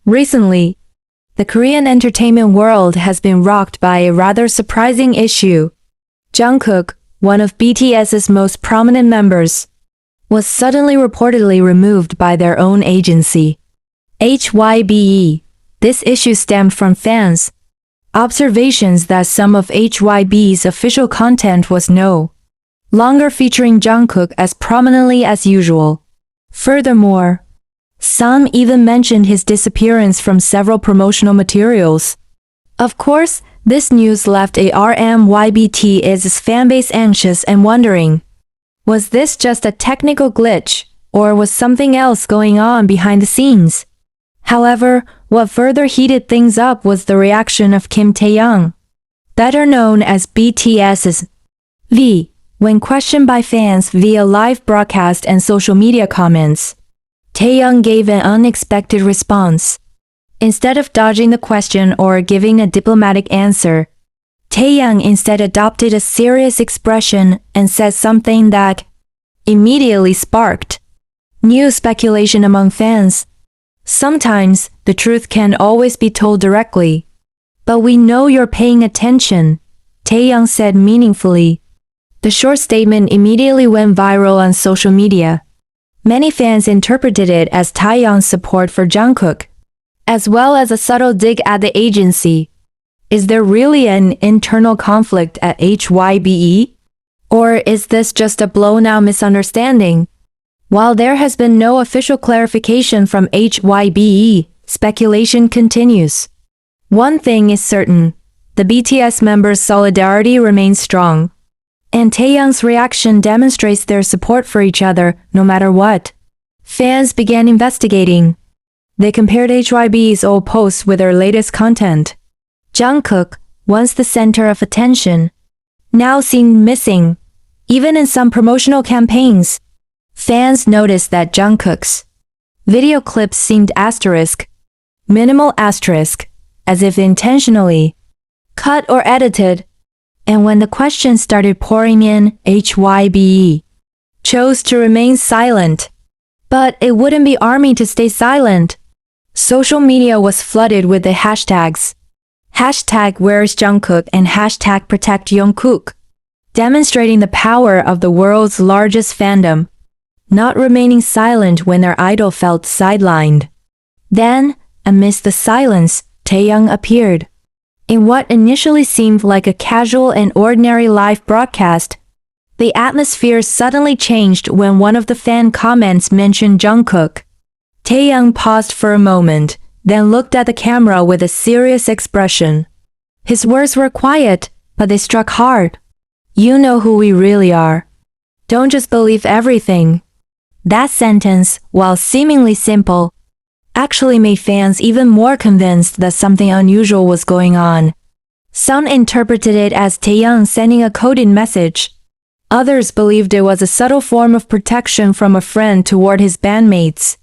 Recently, the Korean entertainment world has been rocked by a rather surprising issue. Jungkook, one of BTS's most prominent members, was suddenly reportedly removed by their own agency, HYBE. This issue stemmed from fans' observations that some of HYBE's official content was no longer featuring Jungkook as prominently as usual. Furthermore, some even mentioned his disappearance from several promotional materials. Of course, this news left HYBE's fanbase anxious and wondering, was this just a technical glitch, or was something else going on behind the scenes? However, what further heated things up was the reaction of Taehyung, better known as BTS's V, when questioned by fans via live broadcast and social media comments. Taehyung gave an unexpected response. Instead of dodging the question or giving a diplomatic answer, Taehyung instead adopted a serious expression and said something that immediately sparked new speculation among fans. Sometimes, the truth can't always be told directly. But we know you're paying attention, Taehyung said meaningfully. The short statement immediately went viral on social media. Many fans interpreted it as Taehyung's support for Jungkook, as well as a subtle dig at the agency. Is there really an internal conflict at HYBE? Or is this just a blown-out misunderstanding? While there has been no official clarification from HYBE, speculation continues. One thing is certain, the BTS members' solidarity remains strong. And Taehyung's reaction demonstrates their support for each other, no matter what. Fans began investigating. They compared HYBE's old posts with their latest content. Jungkook, once the center of attention, now seemed missing, even in some promotional campaigns. Fans noticed that Jungkook's video clips seemed minimal asterisk, as if intentionally cut or edited. And when the questions started pouring in, HYBE chose to remain silent. But it wouldn't be ARMY to stay silent. Social media was flooded with the hashtags #Where'sJungkook and #ProtectJungkook, demonstrating the power of the world's largest fandom, not remaining silent when their idol felt sidelined. Then, amidst the silence, Taehyung appeared. In what initially seemed like a casual and ordinary live broadcast, the atmosphere suddenly changed when one of the fan comments mentioned Jungkook. Taehyung paused for a moment, then looked at the camera with a serious expression. His words were quiet, but they struck hard. You know who we really are. Don't just believe everything. That sentence, while seemingly simple, actually made fans even more convinced that something unusual was going on. Some interpreted it as Taehyung sending a coded message. Others believed it was a subtle form of protection from a friend toward his bandmates.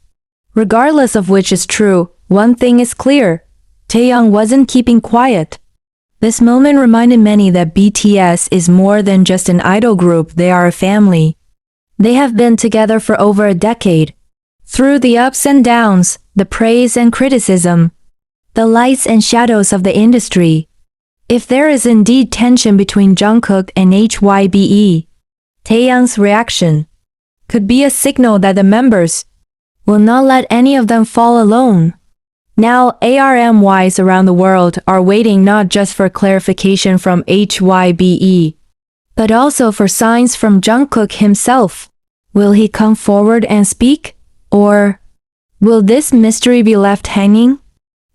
Regardless of which is true, one thing is clear. Taehyung wasn't keeping quiet. This moment reminded many that BTS is more than just an idol group, they are a family. They have been together for over a decade. Through the ups and downs, the praise and criticism, the lights and shadows of the industry. If there is indeed tension between Jungkook and HYBE, Taehyung's reaction could be a signal that the members will not let any of them fall alone. Now ARMYs around the world are waiting not just for clarification from HYBE, but also for signs from Jungkook himself. Will he come forward and speak? Or will this mystery be left hanging?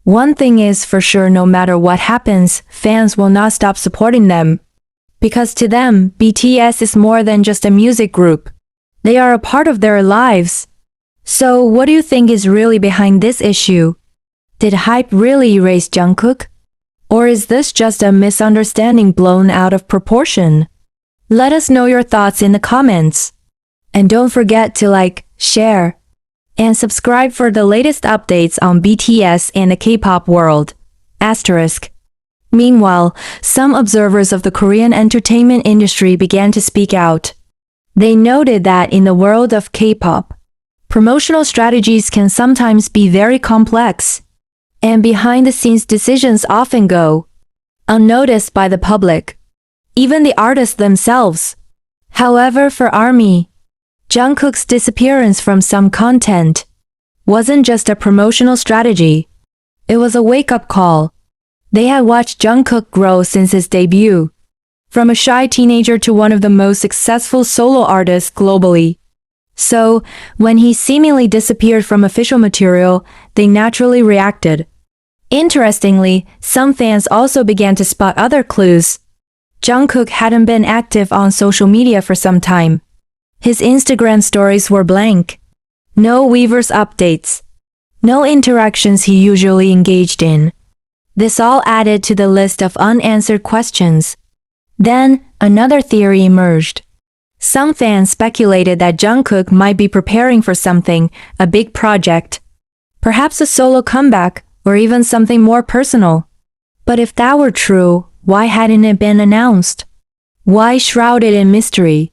One thing is for sure, no matter what happens, fans will not stop supporting them. Because to them, BTS is more than just a music group. They are a part of their lives. So what do you think is really behind this issue? Did HYBE really erase Jungkook? Or is this just a misunderstanding blown out of proportion? Let us know your thoughts in the comments. And don't forget to like, share, and subscribe for the latest updates on BTS and the K-pop world. Asterisk. Meanwhile, some observers of the Korean entertainment industry began to speak out. They noted that in the world of K-pop, promotional strategies can sometimes be very complex. and behind-the-scenes decisions often go unnoticed by the public, even the artists themselves. However, for ARMY, Jungkook's disappearance from some content wasn't just a promotional strategy. It was a wake-up call. They had watched Jungkook grow since his debut, from a shy teenager to one of the most successful solo artists globally. So, when he seemingly disappeared from official material, they naturally reacted. Interestingly, some fans also began to spot other clues. Jungkook hadn't been active on social media for some time. His Instagram stories were blank. No Weverse updates. No interactions he usually engaged in. This all added to the list of unanswered questions. Then, another theory emerged. Some fans speculated that Jungkook might be preparing for something, a big project. Perhaps a solo comeback, or even something more personal. But if that were true, why hadn't it been announced? Why shroud it in mystery?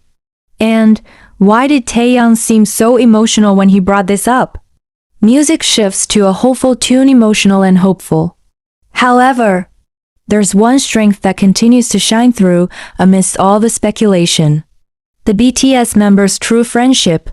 And why did Taehyung seem so emotional when he brought this up? Music shifts to a hopeful tune, emotional and hopeful. However, there's one strength that continues to shine through amidst all the speculation. The BTS members' true friendship.